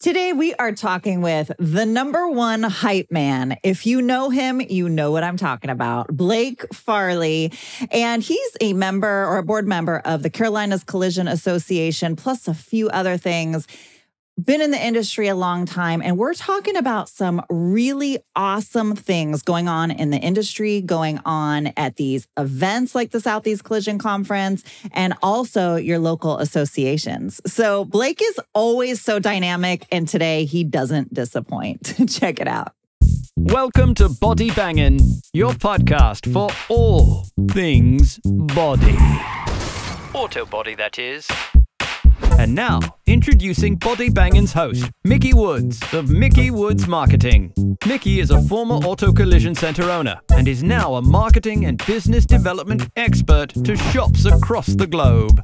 Today, we are talking with the number one hype man. If you know him, you know what I'm talking about, Blake Farley. And he's a member or a board member of the Carolinas Collision Association, plus a few other things. Been in the industry a long time, and we're talking about some really awesome things going on in the industry, going on at these events like the Southeast Collision Conference, and also your local associations. So Blake is always so dynamic, and today he doesn't disappoint. Check it out. Welcome to Body Bangin', your podcast for all things body. Auto body, that is. And now, introducing Body Bangin's host, Mickey Woods of Mickey Woods Marketing. Mickey is a former auto collision center owner and is now a marketing and business development expert to shops across the globe.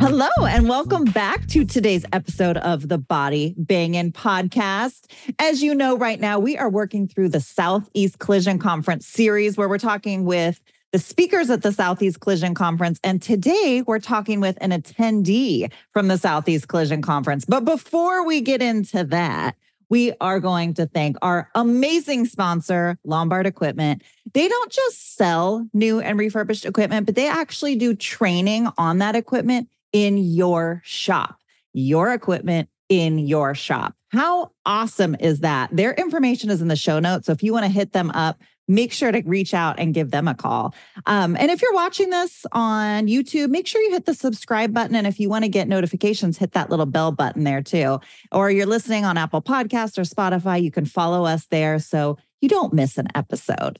Hello, and welcome back to today's episode of the Body Bangin' podcast. As you know, right now, we are working through the Southeast Collision Conference series where we're talking with the speakers at the Southeast Collision Conference. And today we're talking with an attendee from the Southeast Collision Conference. But before we get into that, we are going to thank our amazing sponsor, Lombard Equipment. They don't just sell new and refurbished equipment, but they actually do training on that equipment in your shop. Your equipment in your shop. How awesome is that? Their information is in the show notes. So if you want to hit them up, make sure to reach out and give them a call. And if you're watching this on YouTube, make sure you hit the subscribe button. And if you want to get notifications, hit that little bell button there too. Or you're listening on Apple Podcasts or Spotify, you can follow us there so you don't miss an episode.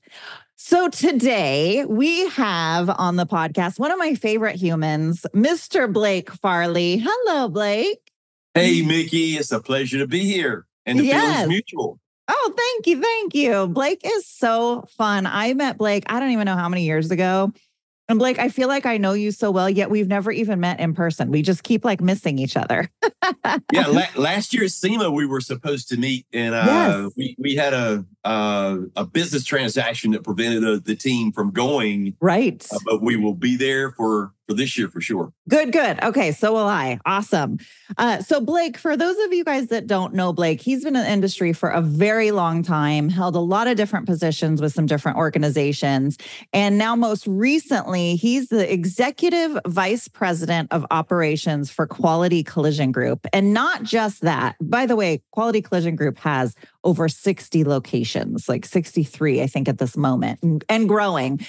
So today we have on the podcast one of my favorite humans, Mister Blake Farley. Hello, Blake. Hey, Mickey. It's a pleasure to be here. And the feeling's mutual. Oh, thank you. Thank you. Blake is so fun. I met Blake, I don't even know how many years ago. And Blake, I feel like I know you so well, yet we've never even met in person. We just keep like missing each other. Yeah. Last year at SEMA, we were supposed to meet, and Yes. we had a business transaction that prevented the team from going. Right. But we will be there for this year for sure. Good. Okay, so will I. Awesome. So Blake, for those of you guys that don't know Blake, he's been in the industry for a very long time, held a lot of different positions with some different organizations. And now most recently, he's the executive vice president of operations for Quality Collision Group. And not just that. By the way, Quality Collision Group has over 60 locations, like 63, I think, at this moment, and growing.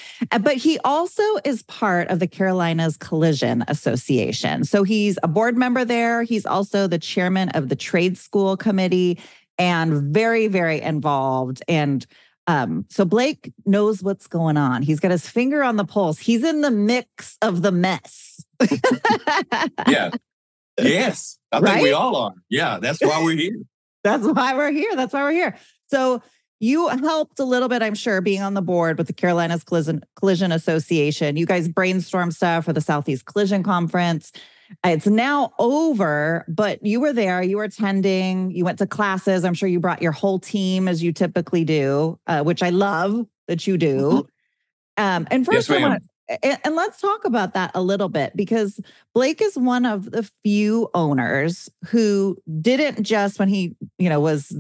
But he also is part of the Carolinas Collision Association. So he's a board member there. He's also the chairman of the trade school committee and very, very involved. And so Blake knows what's going on. He's got his finger on the pulse. He's in the mix of the mess. Yeah. Yes. I think we all are. Yeah. That's why we're here. That's why we're here. So you helped a little bit, I'm sure, being on the board with the Carolinas Collision Association. You guys brainstorm stuff for the Southeast Collision Conference. It's now over, but you were there, you were attending, you went to classes. I'm sure you brought your whole team as you typically do, which I love that you do. And first, yes, and let's talk about that a little bit, because Blake is one of the few owners who didn't just, when he, was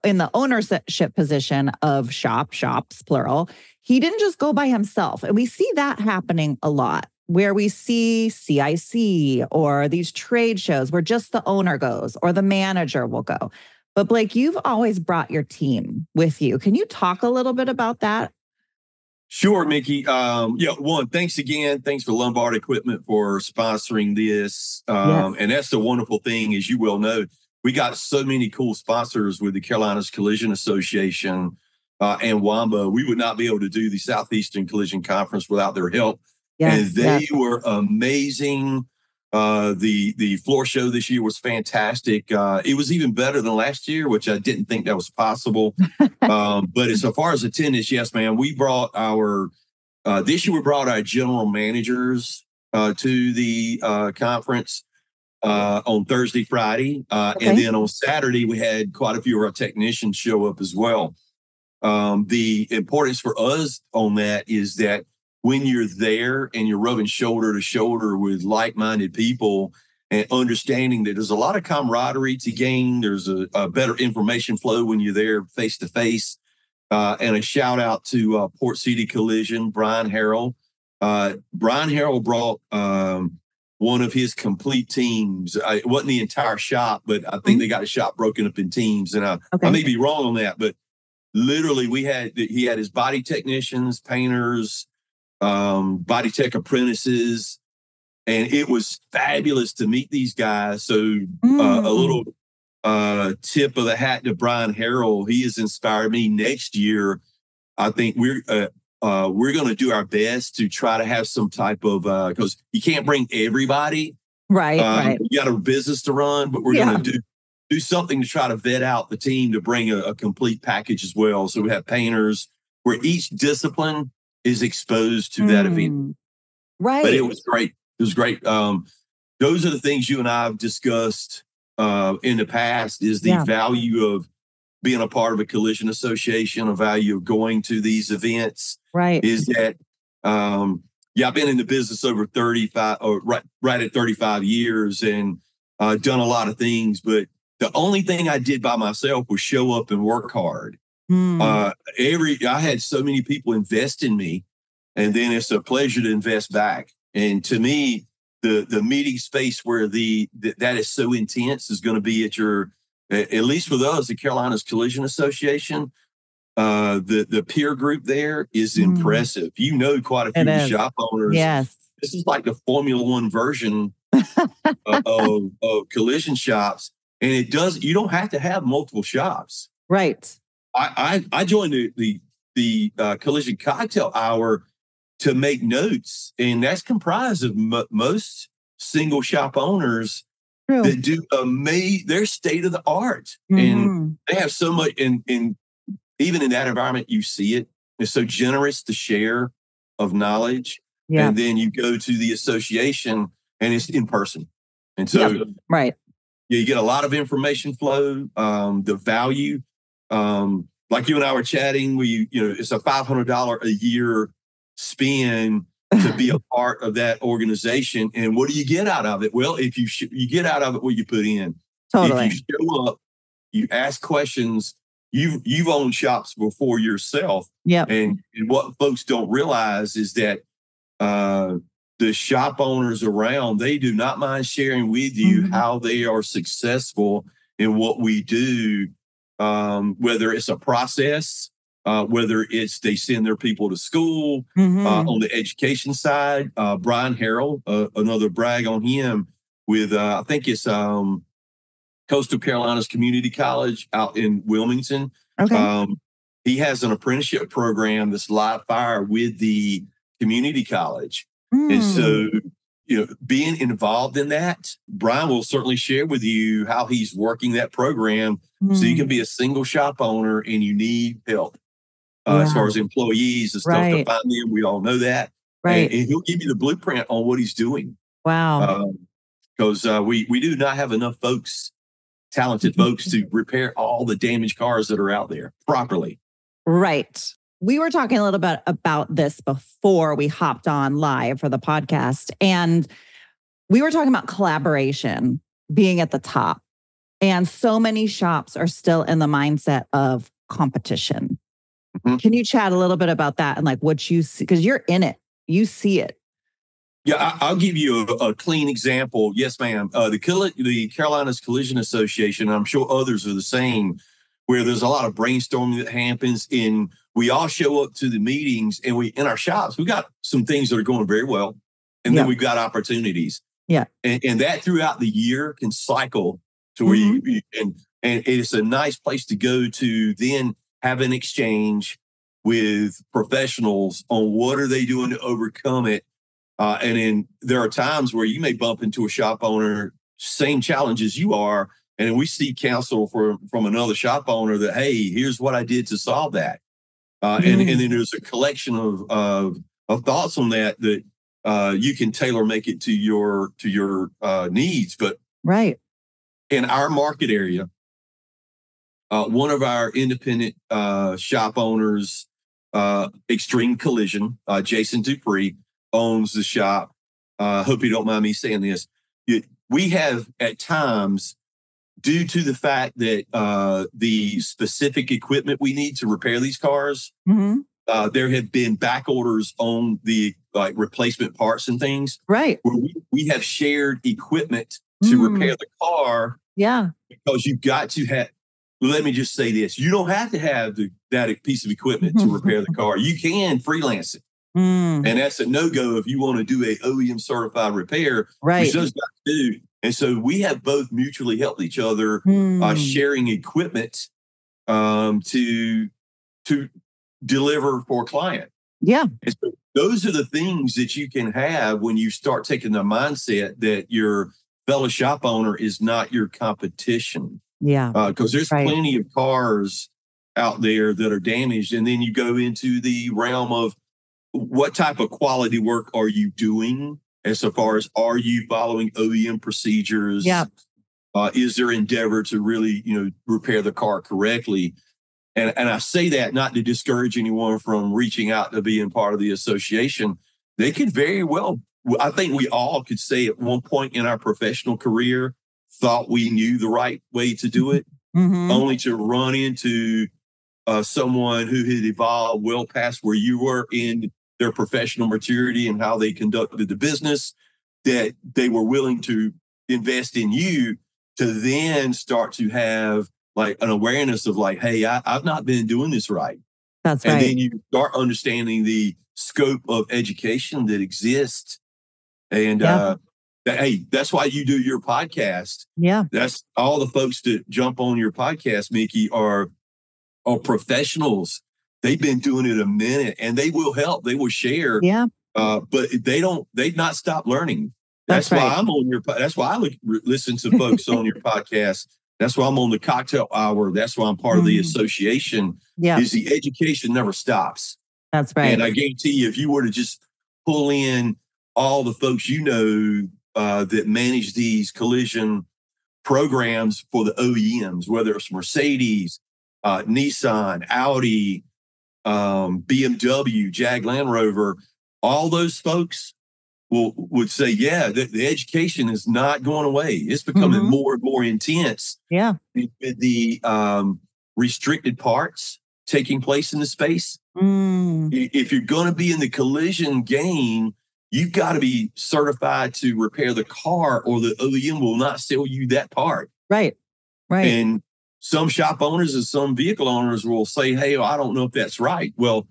in the ownership position of shops, plural, he didn't just go by himself. And we see that happening a lot, where we see CIC or these trade shows where just the owner goes or the manager will go. But Blake, you've always brought your team with you. Can you talk a little bit about that? Sure, Mickey. One, thanks again. Thanks for Lombard Equipment for sponsoring this. Yes. And that's the wonderful thing, as you well know. We got so many cool sponsors with the Carolinas Collision Association and WAMBA. We would not be able to do the Southeastern Collision Conference without their help. Yes, and they were amazing. The floor show this year was fantastic. It was even better than last year, which I didn't think that was possible. But as far as attendance, yes, man, we brought this year we brought our general managers to the conference on Thursday, Friday. And then on Saturday, we had quite a few of our technicians show up as well. The importance for us on that is that when you're there and you're rubbing shoulder to shoulder with like-minded people and understanding that there's a lot of camaraderie to gain. There's a better information flow when you're there face to face. And a shout out to Port City Collision, Brian Harrell. Brian Harrell brought one of his complete teams. It wasn't the entire shop, but I think they got a shop broken up in teams. And I may be wrong on that, but literally he had his body technicians, painters, body tech apprentices, and it was fabulous to meet these guys. So a little tip of the hat to Brian Harrell. He has inspired me. Next year, I think we're going to do our best to try to have some type of, because you can't bring everybody. Right. You got a business to run, but we're going to do something to try to vet out the team to bring a complete package as well. So we have painters where each discipline is exposed to that event. Right. But it was great. It was great. Those are the things you and I have discussed in the past, is the value of being a part of a collision association, a value of going to these events. Right. Is that, I've been in the business over 35 or right at 35 years and done a lot of things. But the only thing I did by myself was show up and work hard. I had so many people invest in me, and then it's a pleasure to invest back. And to me, the meeting space where that is so intense is going to be at least with us, the Carolinas Collision Association. The peer group there is impressive. You know, quite a few shop owners. Yes. This is like the Formula One version of collision shops. And you don't have to have multiple shops. Right. I joined the collision cocktail hour to make notes, and that's comprised of most single shop owners that do they're state of the art, and they have so much. And even in that environment, you see it. They're so generous to share of knowledge, and then you go to the association, and it's in person, and so you get a lot of information flow. The value, like you and I were chatting, it's a $500 a year spend to be a part of that organization. And what do you get out of it? Well, if you get out of it what you put in. Totally. If you show up, you ask questions, you've owned shops before yourself. Yeah. And what folks don't realize is that the shop owners around, they do not mind sharing with you how they are successful in what we do, whether it's a process, whether it's they send their people to school. On the education side, Brian Harrell, another brag on him with, I think it's Coastal Carolinas Community College out in Wilmington. Okay. He has an apprenticeship program that's live fire with the community college. And so, being involved in that, Brian will certainly share with you how he's working that program. So you can be a single shop owner and you need help. As far as employees and stuff to find them, we all know that. Right. And he'll give you the blueprint on what he's doing. Wow. Because we do not have enough talented folks to repair all the damaged cars that are out there properly. Right. We were talking a little bit about this before we hopped on live for the podcast. And we were talking about collaboration being at the top. And so many shops are still in the mindset of competition. Can you chat a little bit about that and like what you see? Because you're in it. You see it. Yeah, I'll give you a clean example. Yes, ma'am. The Carolinas Collision Association, I'm sure others are the same, where there's a lot of brainstorming that happens we all show up to the meetings, and in our shops, we got some things that are going very well. And then we've got opportunities. Yeah. And that throughout the year can cycle to where and it's a nice place to go to then have an exchange with professionals on what are they doing to overcome it. And then there are times where you may bump into a shop owner, same challenge as you are. And we seek counsel from another shop owner that, hey, here's what I did to solve that. And then there's a collection of thoughts on that you can tailor make it to your needs. But in our market area, one of our independent shop owners Extreme Collision. Jason Dupree owns the shop. Hope you don't mind me saying this. We have at times, due to the fact that the specific equipment we need to repair these cars, there have been back orders on the replacement parts and things. Right. Where we have shared equipment to repair the car. Yeah. Because you've got to have, let me just say this. You don't have to have that piece of equipment to repair the car. You can freelance it. And that's a no-go if you want to do a OEM certified repair, which those guys do. And so we have both mutually helped each other sharing equipment to deliver for a client. Yeah. And so those are the things that you can have when you start taking the mindset that your fellow shop owner is not your competition. Yeah. Because there's plenty of cars out there that are damaged. And then you go into the realm of what type of quality work are you doing as far as are you following OEM procedures? Yeah. Is there endeavor to really, repair the car correctly? And I say that not to discourage anyone from reaching out to being part of the association. They could very well, I think we all could say at one point in our professional career, thought we knew the right way to do it, only to run into someone who had evolved well past where you were in their professional maturity and how they conducted the business, that they were willing to invest in you to then start to have an awareness of hey, I've not been doing this right. That's right. And then you start understanding the scope of education that exists. And hey, that's why you do your podcast. Yeah. That's all the folks that jump on your podcast, Mickey, are professionals. They've been doing it a minute and they will help. They will share. Yeah. But they've not stopped learning. That's right. why I'm on that's why I listen to folks on your podcast. That's why I'm on the cocktail hour. That's why I'm part of the association. Yeah. Is the education never stops. That's right. And I guarantee you, if you were to just pull in all the folks that manage these collision programs for the OEMs, whether it's Mercedes, Nissan, Audi, BMW, Jag Land Rover, all those folks would say, yeah, the education is not going away. It's becoming more and more intense. Yeah. With the restricted parts taking place in the space. If you're going to be in the collision game, you've got to be certified to repair the car or the OEM will not sell you that part. Right. Right. And some shop owners and some vehicle owners will say, hey, I don't know if that's right. Well,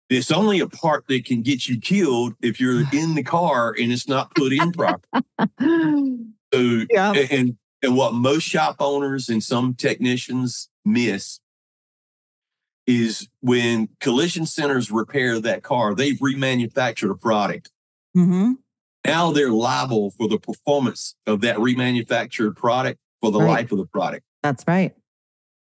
it's only a part that can get you killed if you're in the car and it's not put in properly. So, and what most shop owners and some technicians miss is when collision centers repair that car, they've remanufactured a product. Now they're liable for the performance of that remanufactured product for the life of the product. That's right.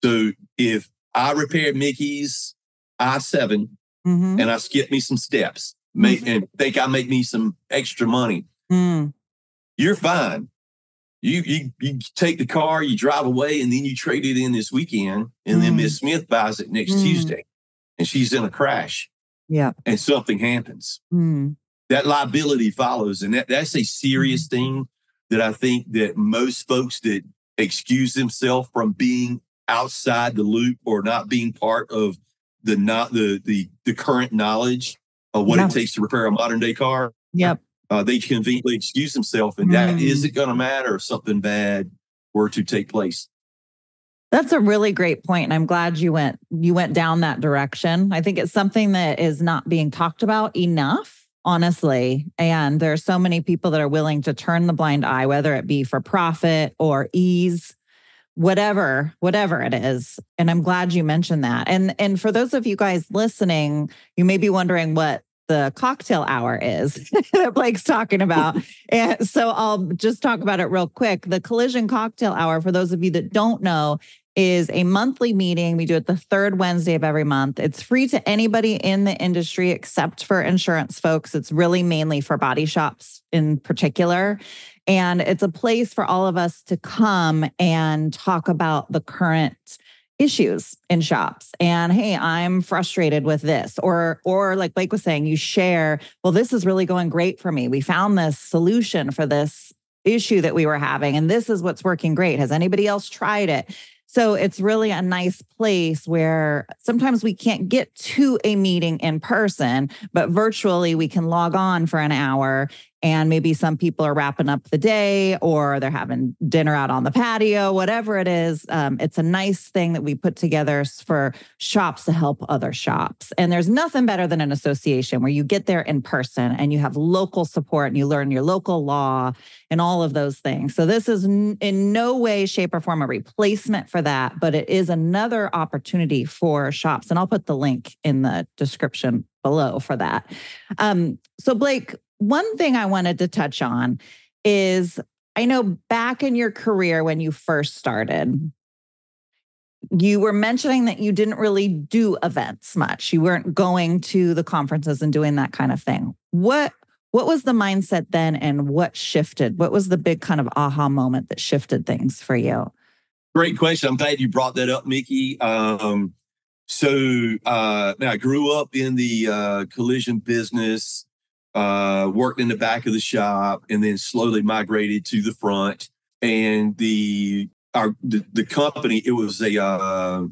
So if I repair Mickey's i7 and I skip me some steps and think I make me some extra money, you're fine. You take the car, you drive away, and then you trade it in this weekend, and then Miss Smith buys it next Tuesday, and she's in a crash. Yeah. And something happens. That liability follows, and that's a serious thing that I think that most folks that excuse themselves from being outside the loop or not being part of the current knowledge of what it takes to repair a modern day car. Yep. They conveniently excuse themselves, and that isn't going to matter if something bad were to take place. That's a really great point, and I'm glad you went down that direction. I think it's something that is not being talked about enough, honestly. And there are so many people that are willing to turn the blind eye, whether it be for profit or ease, whatever it is. And I'm glad you mentioned that. And for those of you guys listening, you may be wondering what the cocktail hour is that Blake's talking about. And so I'll just talk about it real quick. The Collision Cocktail Hour, for those of you that don't know, is a monthly meeting. We do it the third Wednesday of every month. It's free to anybody in the industry except for insurance folks. It's really mainly for body shops in particular. And it's a place for all of us to come and talk about the current issues in shops. And hey, I'm frustrated with this. Or like Blake was saying, you share, well, this is really going great for me. We found this solution for this issue that we were having, and this is what's working great. Has anybody else tried it? So it's really a nice place where sometimes we can't get to a meeting in person, but virtually we can log on for an hour, and maybe some people are wrapping up the day or they're having dinner out on the patio, whatever it is. It's a nice thing that we put together for shops to help other shops. And there's nothing better than an association where you get there in person and you have local support and you learn your local law and all of those things. So this is in no way, shape, or form a replacement for that, but it is another opportunity for shops. And I'll put the link in the description below for that. So Blake, one thing I wanted to touch on is, I know back in your career when you first started, you were mentioning that you didn't really do events much. You weren't going to the conferences and doing that kind of thing. What was the mindset then, and what shifted? What was the big kind of aha moment that shifted things for you? Great question. I'm glad you brought that up, Mickey. Now I grew up in the collision business, worked in the back of the shop, and then slowly migrated to the front. And the company, it was a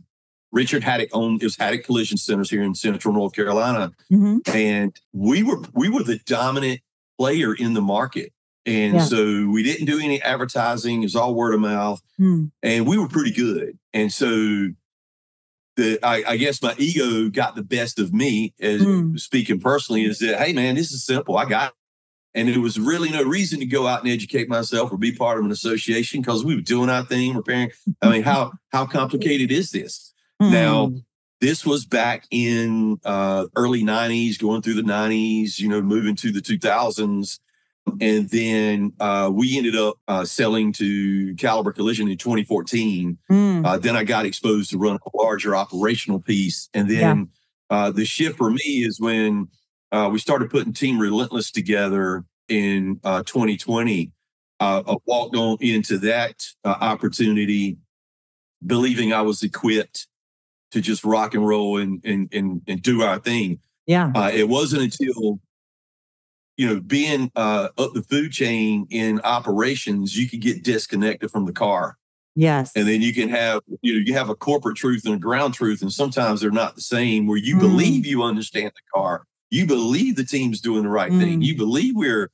Richard Haddock owned. It was Haddock Collision Centers here in Central North Carolina, and we were the dominant player in the market. And so we didn't do any advertising. It was all word of mouth, and we were pretty good. And so I guess my ego got the best of me, as speaking personally, is that, hey, man, this is simple. I got it. And there was really no reason to go out and educate myself or be part of an association, because we were doing our thing, repairing. I mean, how complicated is this? Now, this was back in early 90s, going through the 90s, moving to the 2000s. And then we ended up selling to Caliber Collision in 2014. Then I got exposed to run a larger operational piece. And then the shift for me is when we started putting Team Relentless together in 2020. I walked on into that opportunity believing I was equipped to just rock and roll and do our thing. It wasn't until being up the food chain in operations, you could get disconnected from the car. Yes. And then you can have, you have a corporate truth and a ground truth, and sometimes they're not the same, where you believe you understand the car. You believe the team's doing the right thing. You believe we're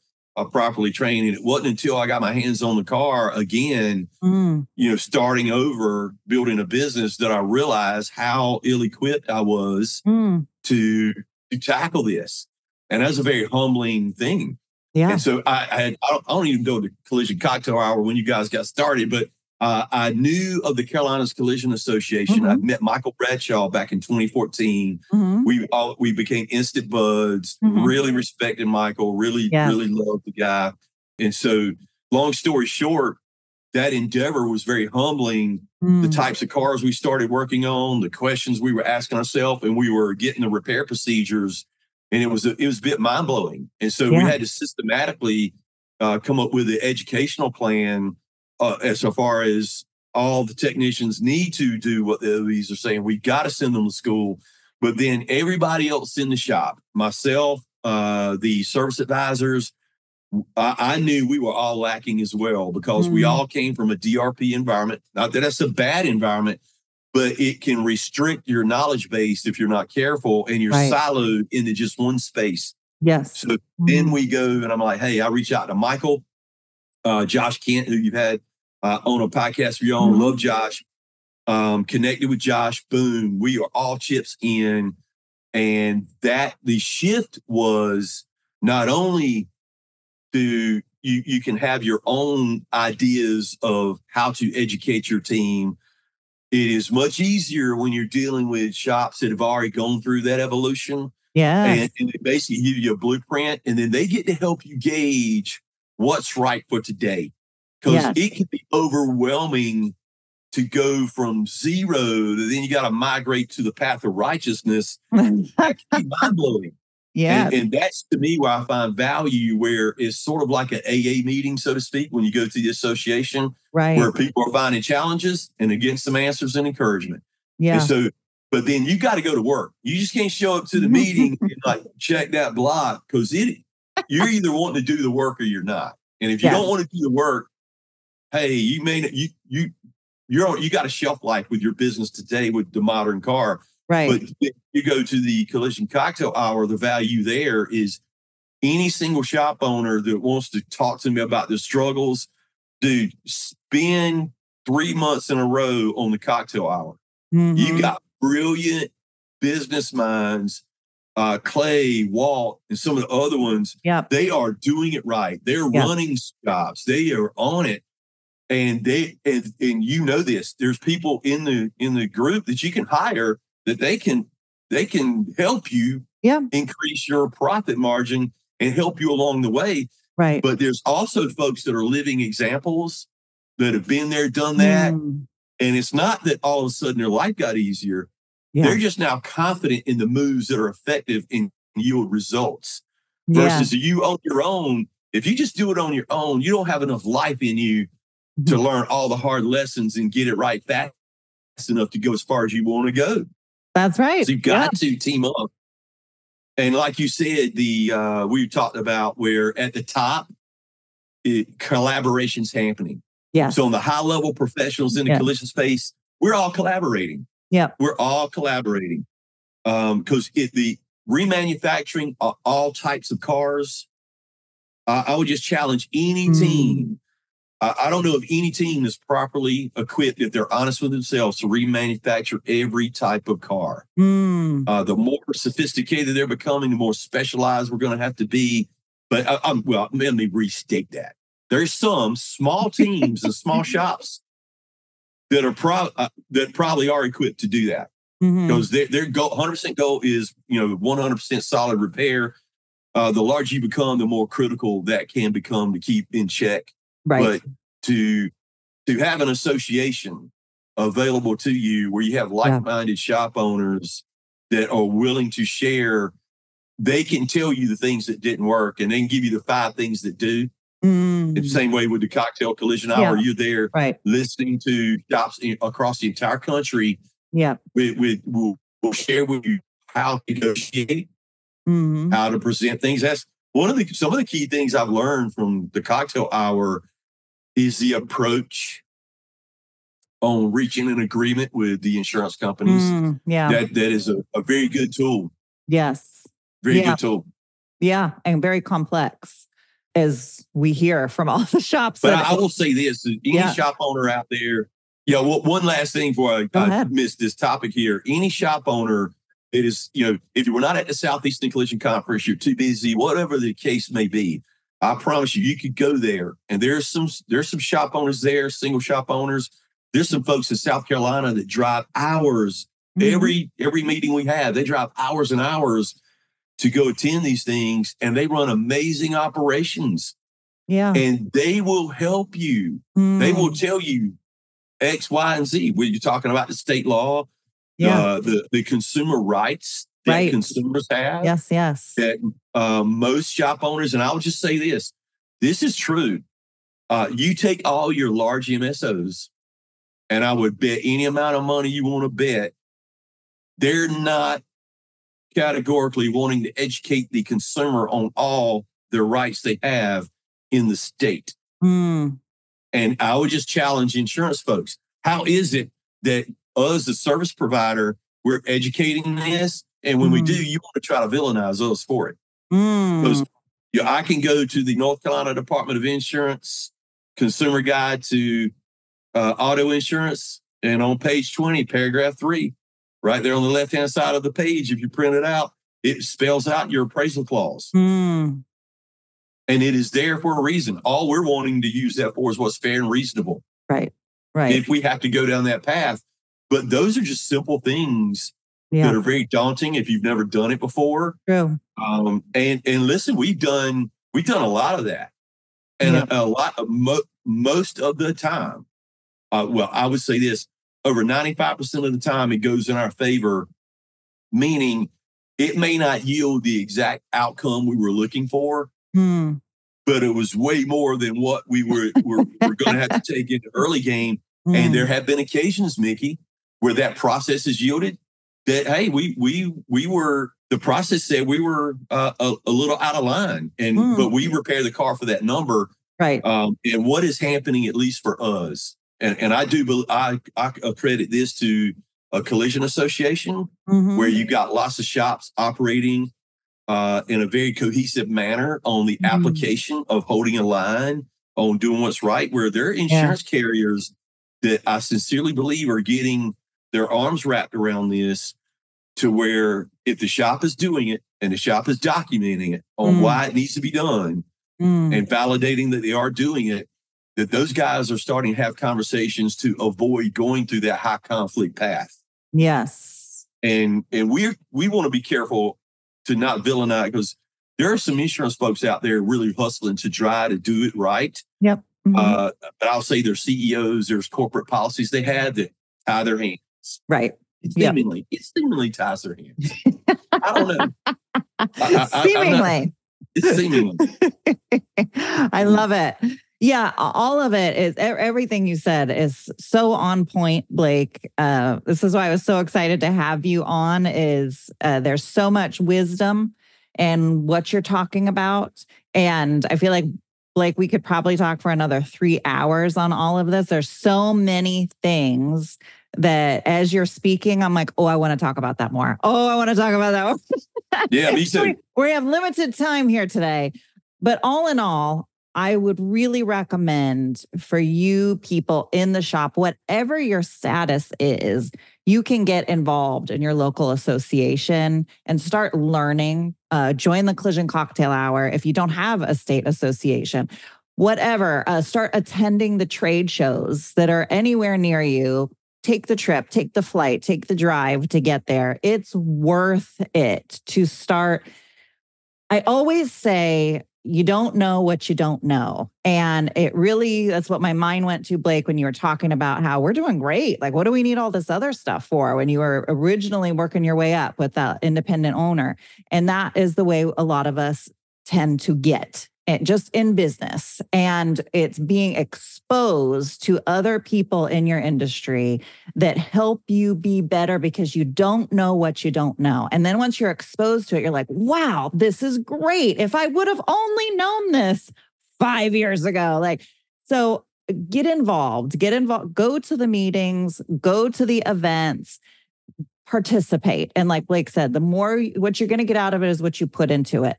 properly trained. And it wasn't until I got my hands on the car again, starting over, building a business, that I realized how ill-equipped I was to tackle this. And that's a very humbling thing. And so I don't even know the Collision Cocktail Hour when you guys got started, but I knew of the Carolinas Collision Association. I met Michael Bradshaw back in 2014. We became instant buds, really respected Michael, really loved the guy. And so, long story short, that endeavor was very humbling. The types of cars we started working on, the questions we were asking ourselves, and we were getting the repair procedures. And it was a bit mind-blowing. And so we had to systematically come up with an educational plan as far as all the technicians need to do what the OEs are saying. We got to send them to school. But then everybody else in the shop, myself, the service advisors, I knew we were all lacking as well, because we all came from a DRP environment. Not that that's a bad environment, but it can restrict your knowledge base if you're not careful, and you're siloed into just one space. So then we go, and I'm like, hey, I reach out to Michael, Josh Kent, who you've had on a podcast for your own. Love Josh. Connected with Josh. Boom. We are all chips in. And that the shift was not only do you can have your own ideas of how to educate your team. It is much easier when you're dealing with shops that have already gone through that evolution. And they basically give you a blueprint, and then they get to help you gauge what's right for today. Because it can be overwhelming to go from zero to then you got to migrate to the path of righteousness. That can be mind-blowing. And that's, to me, where I find value, where it's sort of like an AA meeting, so to speak, when you go to the association, where people are finding challenges and they're getting some answers and encouragement. Yeah. And so, but then you got to go to work. You just can't show up to the meeting and like check that block, because you're either wanting to do the work or you're not. And if you don't want to do the work, hey, you may not, you got a shelf life with your business today with the modern car. Right. But if you go to the Collision Cocktail Hour, the value there is any single shop owner that wants to talk to me about the struggles, dude, spend 3 months in a row on the Cocktail Hour. Mm-hmm. You got brilliant business minds, Clay, Walt, and some of the other ones. Yep. They are doing it right. They're running shops. They are on it. And and you know this, there's people in the group that you can hire that they can help you increase your profit margin and help you along the way. Right. But there's also folks that are living examples that have been there, done that. And it's not that all of a sudden their life got easier. Yeah. They're just now confident in the moves that are effective and yield results. Versus you on your own, if you just do it on your own, you don't have enough life in you to learn all the hard lessons and get it right fast enough to go as far as you want to go. That's right. So you've got to team up. And like you said, we talked about where at the top, collaboration's happening. Yeah. So on the high level professionals in the collision space, we're all collaborating. Yeah. We're all collaborating. Because the remanufacturing all types of cars, I would just challenge any team. I don't know of any team that's properly equipped, if they're honest with themselves, to remanufacture every type of car. The more sophisticated they're becoming, the more specialized we're going to have to be. But let me restate that. There's some small teams and small shops that are that probably are equipped to do that, because their goal, 100% goal is 100% solid repair. The larger you become, the more critical that can become to keep in check. Right. But to have an association available to you where you have like-minded shop owners that are willing to share, they can tell you the things that didn't work and then give you the 5 things that do. The same way with the Cocktail Collision Hour, you're there listening to shops across the entire country. Yeah, we'll share with you how to negotiate, how to present things. That's some of the key things I've learned from the Cocktail Hour is the approach on reaching an agreement with the insurance companies. That is a very good tool. Yes. Very good tool. Yeah, and very complex, as we hear from all the shops. But I will say this, any shop owner out there, one last thing before I miss this topic here. Any shop owner, it is, if you were not at the Southeastern Collision Conference, you're too busy, whatever the case may be, I promise you could go there. And there's some shop owners there, single shop owners. There's some folks in South Carolina that drive hours. Every meeting we have, they drive hours and hours to go attend these things, and they run amazing operations. Yeah. And they will help you. They will tell you X, Y, and Z. When you're talking about the state law, the consumer rights that consumers have. Yes. That most shop owners, and I'll just say this is true. You take all your large MSOs, and I would bet any amount of money you want to bet, they're not categorically wanting to educate the consumer on all the rights they have in the state. And I would just challenge insurance folks. How is it that us, the service provider, we're educating this, and when we do, you want to try to villainize us for it? Because I can go to the North Carolina Department of Insurance Consumer Guide to Auto Insurance, and on page 20, paragraph 3, right there on the left-hand side of the page, if you print it out, it spells out your appraisal clause. And it is there for a reason. All we're wanting to use that for is what's fair and reasonable. Right. If we have to go down that path. But those are just simple things that are very daunting if you've never done it before. True. And listen, we've done a lot of that. And a lot of most of the time, I would say this, over 95% of the time, it goes in our favor, meaning it may not yield the exact outcome we were looking for, but it was way more than what we were going to have to take in the early game. And there have been occasions, Mickey, where that process is yielded that, hey, the process said we were a little out of line, but we repair the car for that number. Right. And what is happening, at least for us, and I accredit this to a collision association where you got lots of shops operating in a very cohesive manner on the application of holding a line, on doing what's right, where there are insurance carriers that I sincerely believe are getting their arms wrapped around this, to where if the shop is doing it and the shop is documenting it on why it needs to be done and validating that they are doing it, that those guys are starting to have conversations to avoid going through that high conflict path. Yes. And we want to be careful to not villainize, because there are some insurance folks out there really hustling to try to do it right. Yep. But I'll say there's CEOs, there's corporate policies they have that tie their hands. Right. It seemingly ties their hands. I don't know. Seemingly. It's seemingly. I love it. Yeah, all of it is, everything you said is so on point, Blake. This is why I was so excited to have you on, is there's so much wisdom in what you're talking about. And I feel like, Blake, we could probably talk for another 3 hours on all of this. There's so many things that as you're speaking, I'm like, oh, I want to talk about that more. Oh, I want to talk about that more. Yeah, me too. We have limited time here today. But all in all, I would really recommend for you people in the shop, whatever your status is, you can get involved in your local association and start learning. Join the Collision Cocktail Hour if you don't have a state association. Whatever, start attending the trade shows that are anywhere near you. Take the trip, take the flight, take the drive to get there. It's worth it to start. I always say, you don't know what you don't know. And it really, that's what my mind went to, Blake, when you were talking about how we're doing great. Like, what do we need all this other stuff for, when you were originally working your way up with that independent owner? And that is the way a lot of us tend to get just in business. And it's being exposed to other people in your industry that help you be better, because you don't know what you don't know. And then once you're exposed to it, you're like, wow, this is great. If I would have only known this 5 years ago. So get involved, go to the meetings, go to the events, participate. And like Blake said, the more, what you're going to get out of it is what you put into it.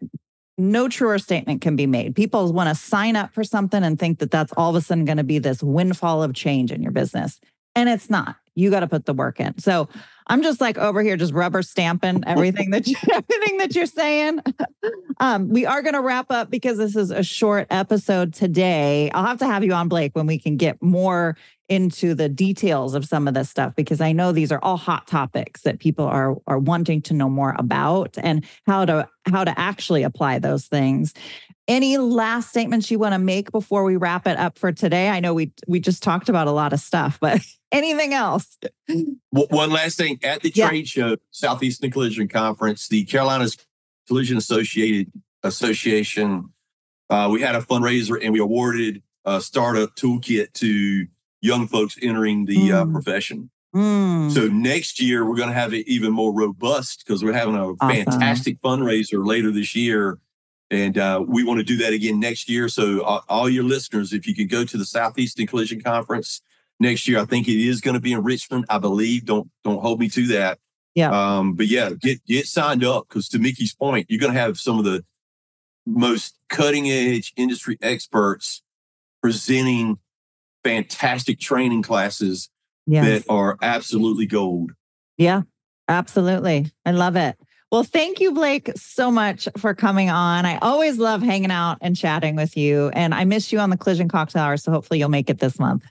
No truer statement can be made. People want to sign up for something and think that that's all of a sudden going to be this windfall of change in your business. And it's not. You got to put the work in. So I'm just like over here, just rubber stamping everything that you're saying. We are going to wrap up because this is a short episode today. I'll have to have you on, Blake, when we can get more into the details of some of this stuff, because I know these are all hot topics that people are wanting to know more about, and how to actually apply those things. Any last statements you want to make before we wrap it up for today? I know we just talked about a lot of stuff, but anything else? One last thing. At the trade show, Southeastern Collision Conference, the Carolinas Collision Association, we had a fundraiser and we awarded a startup toolkit to young folks entering the profession. So next year, we're going to have it even more robust, because we're having a fantastic fundraiser later this year. And we want to do that again next year. So all your listeners, if you can go to the Southeastern Collision Conference next year, I think it is going to be in Richmond, I believe. Don't hold me to that. Yeah. But yeah, get signed up, because to Mickey's point, you're going to have some of the most cutting edge industry experts presenting fantastic training classes that are absolutely gold. Yeah, absolutely. I love it. Well, thank you, Blake, so much for coming on. I always love hanging out and chatting with you. And I miss you on the Collision Cocktail Hour, so hopefully you'll make it this month.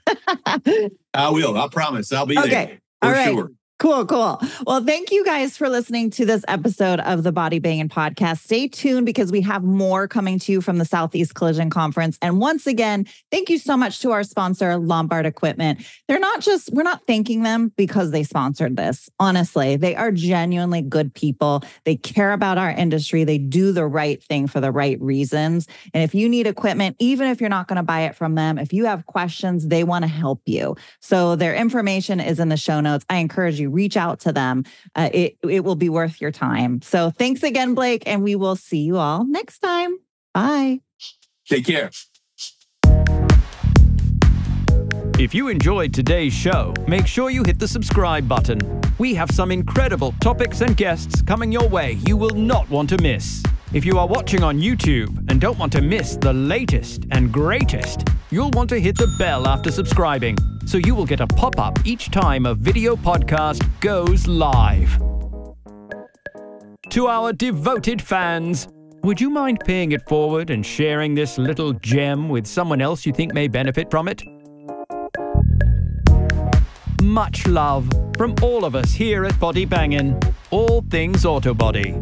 I will. I promise. I'll be there. All right. Sure. Cool. Well, thank you guys for listening to this episode of the Body Bangin' Podcast. Stay tuned because we have more coming to you from the Southeast Collision Conference. And once again, thank you so much to our sponsor, Lombard Equipment. We're not thanking them because they sponsored this. Honestly, they are genuinely good people. They care about our industry. They do the right thing for the right reasons. And if you need equipment, even if you're not going to buy it from them, if you have questions, they want to help you. So their information is in the show notes. I encourage you, reach out to them. It will be worth your time. So thanks again, Blake, and we will see you all next time. Bye. Take care. If you enjoyed today's show, make sure you hit the subscribe button. We have some incredible topics and guests coming your way you will not want to miss. If you are watching on YouTube and don't want to miss the latest and greatest, you'll want to hit the bell after subscribing, so you will get a pop-up each time a video podcast goes live. To our devoted fans, would you mind paying it forward and sharing this little gem with someone else you think may benefit from it? Much love from all of us here at Body Bangin', all things auto body.